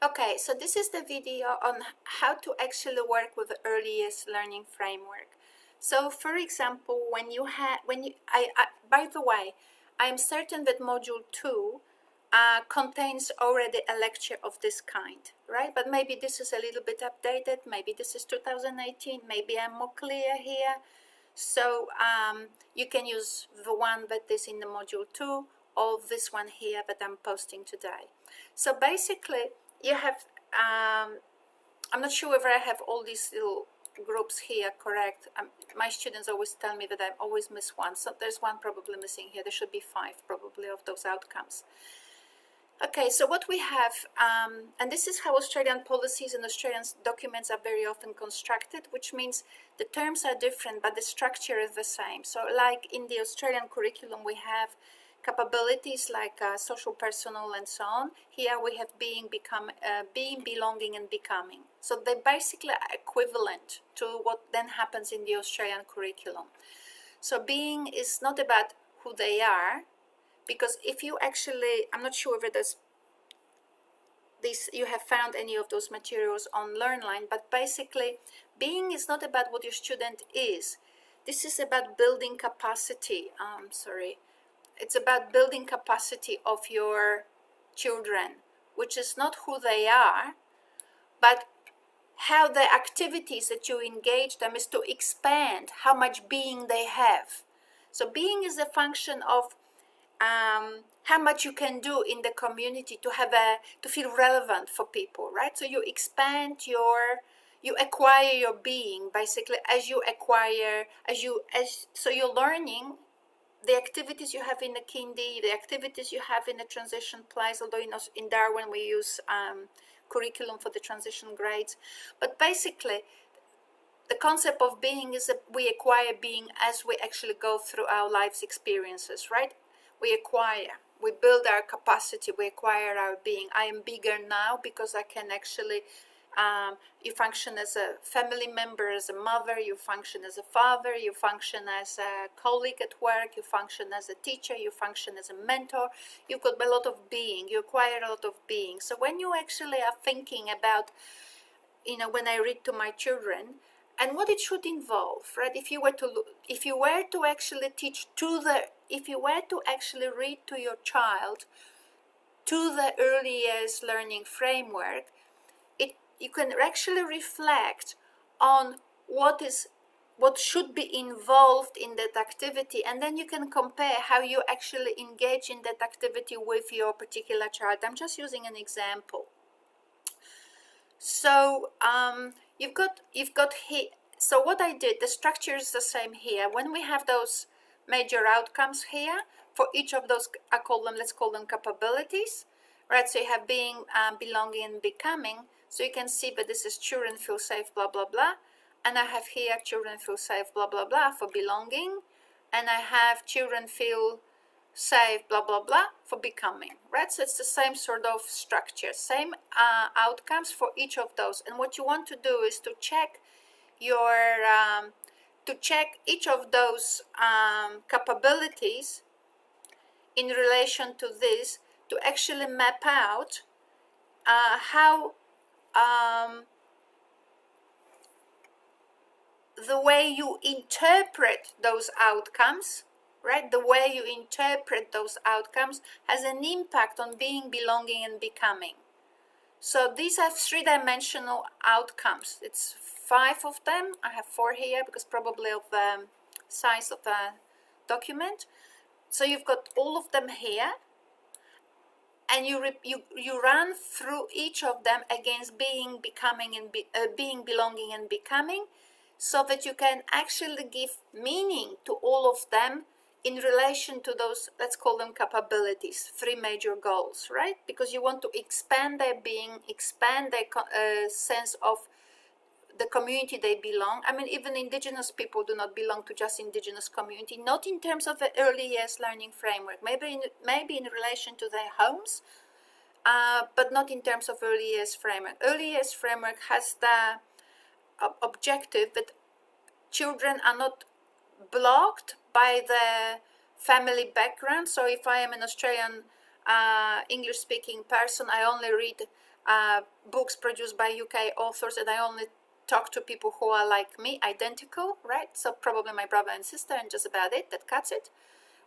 Okay, so this is the video on how to actually work with the early years learning framework. So for example, by the way, I am certain that module 2 contains already a lecture of this kind, right? But maybe this is a little bit updated, maybe this is 2018, maybe I'm more clear here. So you can use the one that is in the module 2 or this one here that I'm posting today. So basically, you have, I'm not sure whether I have all these little groups here correct. My students always tell me that I always miss one. So there's one probably missing here. There should be 5 probably of those outcomes. Okay, so what we have, and this is how Australian policies and Australian documents are very often constructed, which means the terms are different, but the structure is the same. So like in the Australian curriculum, we have capabilities like social, personal, and so on. Here we have being, belonging, and becoming. So they basically are equivalent to what then happens in the Australian curriculum. So being is not about who they are, because if you actually, I'm not sure whether you have found any of those materials on LearnLine, but basically being is not about what your student is. This is about building capacity. It's about building capacity of your children, which is not who they are, but how the activities that you engage them is to expand how much being they have. So being is a function of how much you can do in the community to feel relevant for people, right? So you expand you acquire your being basically as you're learning the activities you have in the kindy, the activities you have in the transition place, although in Darwin we use curriculum for the transition grades. But basically the concept of being is that we acquire being as we actually go through our life's experiences, right? We build our capacity, we acquire our being. I am bigger now because I can actually, you function as a family member, as a mother, you function as a father, you function as a colleague at work, you function as a teacher, you function as a mentor. You've got a lot of being, you acquire a lot of being. So when you actually are thinking about, when I read to my children, and what it should involve, right? If you were to actually read to your child to the early years learning framework, you can actually reflect on what should be involved in that activity, and then you can compare how you actually engage in that activity with your particular child. I'm just using an example. So you've got here. So what I did, the structure is the same here. When we have those major outcomes here, for each of those, let's call them capabilities, right? So you have being, belonging, and becoming. So you can see that this is children feel safe, blah, blah, blah. And I have here children feel safe, blah, blah, blah for belonging. And I have children feel safe, blah, blah, blah for becoming, right? So it's the same sort of structure, same outcomes for each of those. And what you want to do is to check each of those capabilities in relation to this, to actually map out how the way you interpret those outcomes, right? The way you interpret those outcomes has an impact on being, belonging, and becoming. So these are 3-dimensional outcomes. It's 5 of them. I have 4 here because probably of the size of the document. So you've got all of them here, and you run through each of them against being, becoming, and being, belonging, and becoming, so that you can actually give meaning to all of them in relation to those, let's call them capabilities, 3 major goals, right? Because you want to expand their being, expand their sense of the community they belong. I mean, even Indigenous people do not belong to just Indigenous community, not in terms of the early years learning framework, maybe in relation to their homes, but not in terms of early years framework. Early years framework has the objective that children are not blocked by the family background. So if I am an Australian English speaking person, I only read books produced by UK authors, and I only talk to people who are like me, identical, right? So probably my brother and sister, and just about it. That cuts it.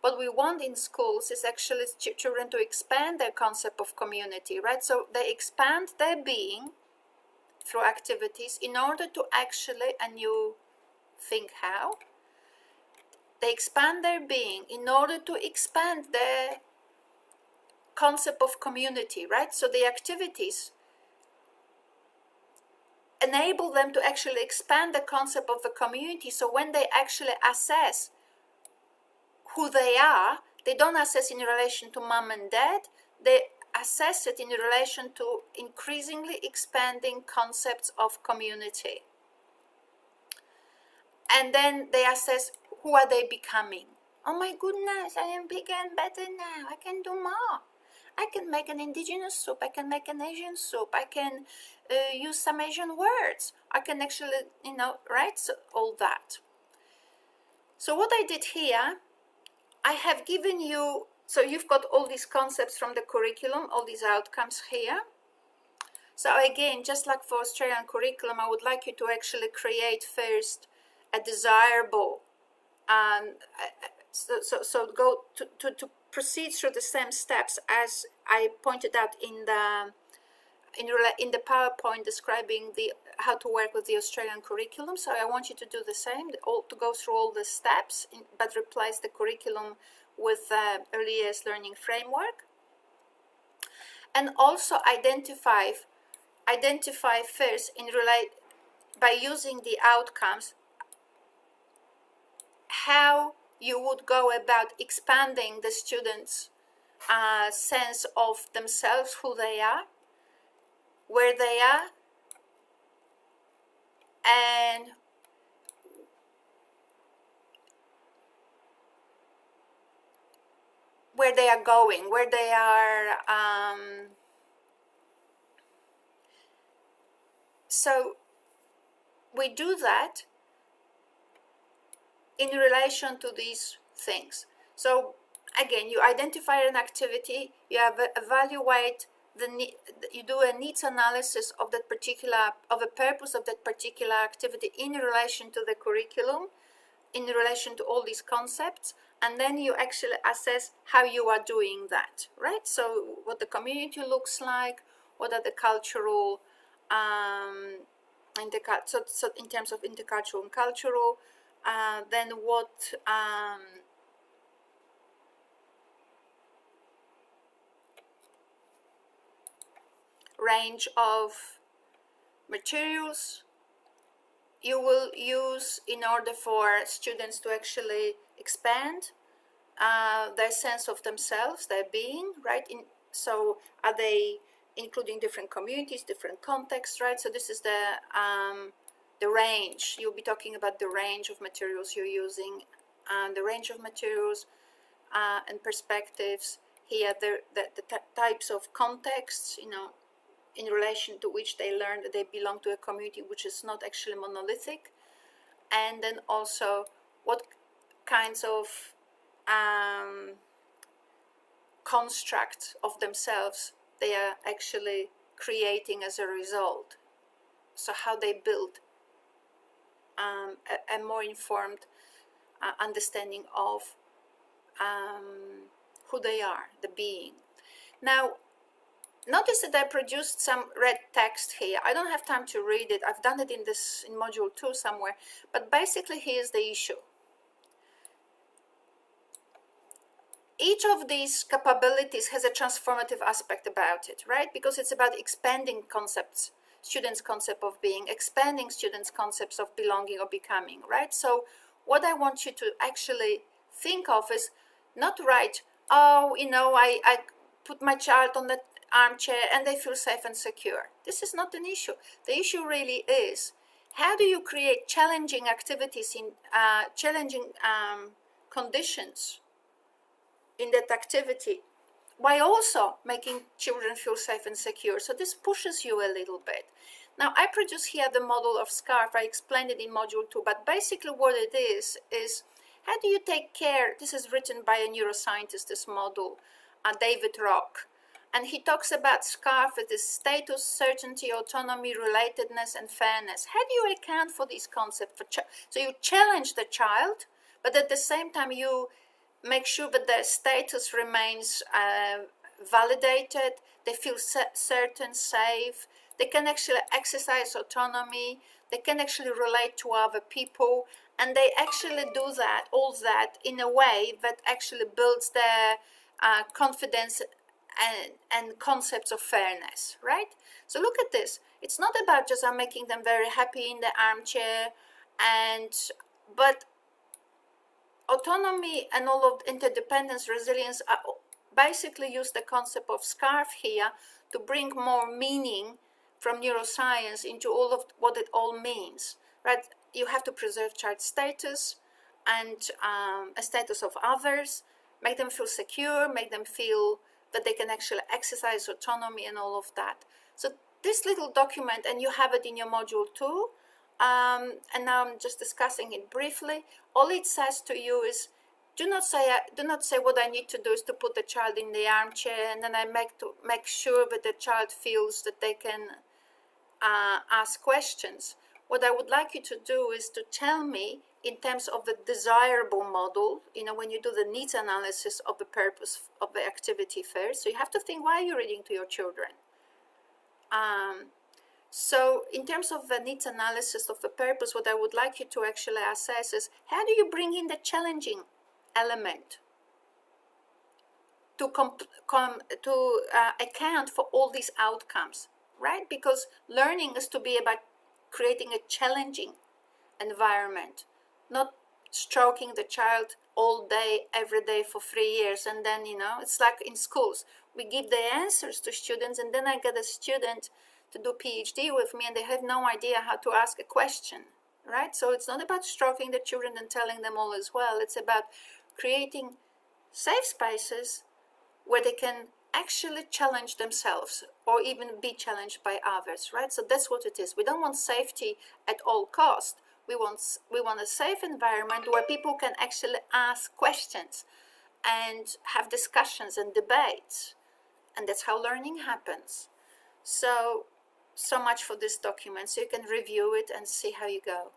What we want in schools is actually children to expand their concept of community, right? So they expand their being through activities in order to actually, and you think how, they expand their being in order to expand their concept of community, right? So the activities enable them to actually expand the concept of the community. So when they actually assess who they are, they don't assess in relation to mom and dad, they assess it in relation to increasingly expanding concepts of community. And then they assess who are they becoming. Oh my goodness, I am bigger and better now. I can do more. I can make an indigenous soup. I can make an Asian soup. I can use some Asian words. I can actually, right? So all that. So what I did here, I have given you, so you've got all these concepts from the curriculum, all these outcomes here. So again, just like for Australian curriculum, I would like you to actually create first a desirable, so go to proceed through the same steps as I pointed out in the PowerPoint describing how to work with the Australian curriculum. So I want you to do the same, to go through all the steps, but replace the curriculum with early years learning framework. And also identify first by using the outcomes how you would go about expanding the students' sense of themselves, who they are, where they are, and where they are going, where they are. So we do that in relation to these things. So again, you identify an activity, you evaluate you do a needs analysis of that of the purpose of that particular activity in relation to the curriculum, in relation to all these concepts, and then you actually assess how you are doing that, right? So what the community looks like, what are the cultural, so in terms of intercultural and cultural, then what range of materials you will use in order for students to actually expand their sense of themselves, their being, right? So are they including different communities, different contexts, right? So this is the range. You'll be talking about the range of materials you're using, the range of materials and perspectives. Here, the types of contexts, in relation to which they learn that they belong to a community which is not actually monolithic, and then also what kinds of constructs of themselves they are actually creating as a result. So how they build a more informed understanding of who they are, the being. Now, notice that I produced some red text here. I don't have time to read it. I've done it in module 2 somewhere. But basically, here's the issue. Each of these capabilities has a transformative aspect about it, right? Because it's about expanding concepts, students' concept of being, expanding students' concepts of belonging or becoming, right? So what I want you to actually think of is not right, oh, I put my child on the armchair and they feel safe and secure. This is not an issue. The issue really is, how do you create challenging activities in challenging conditions in that activity while also making children feel safe and secure? So this pushes you a little bit. Now, I produce here the model of SCARF. I explained it in module 2, but basically what it is how do you take care, this is written by a neuroscientist, this model, David Rock. And he talks about SCARF as this status, certainty, autonomy, relatedness, and fairness. How do you account for these concepts? So you challenge the child, but at the same time you make sure that their status remains validated, they feel certain, safe, they can actually exercise autonomy, they can actually relate to other people, and they actually do that, all that, in a way that actually builds their confidence and concepts of fairness, right? So look at this. It's not about just making them very happy in the armchair, but autonomy and all of interdependence, resilience, basically use the concept of SCARF here to bring more meaning from neuroscience into all of what it all means, right? You have to preserve child status and a status of others, make them feel secure, make them feel that they can actually exercise autonomy and all of that. So this little document, and you have it in your module too, and now I'm just discussing it briefly. All it says to you is, do not say what I need to do is to put the child in the armchair, and then I make sure that the child feels that they can ask questions. What I would like you to do is to tell me, in terms of the desirable model, when you do the needs analysis of the purpose of the activity first. So you have to think, why are you reading to your children? So in terms of the needs analysis of the purpose, what I would like you to actually assess is, how do you bring in the challenging element to account for all these outcomes, right? Because learning is to be about creating a challenging environment, not stroking the child all day, every day for 3 years. And then, it's like in schools, we give the answers to students, and then I get a student to do PhD with me and they have no idea how to ask a question, right? So it's not about stroking the children and telling them all is well. It's about creating safe spaces where they can actually challenge themselves or even be challenged by others, right? So that's what it is. We don't want safety at all cost. We want a safe environment where people can actually ask questions and have discussions and debates. And that's how learning happens. So much for this document. So you can review it and see how you go.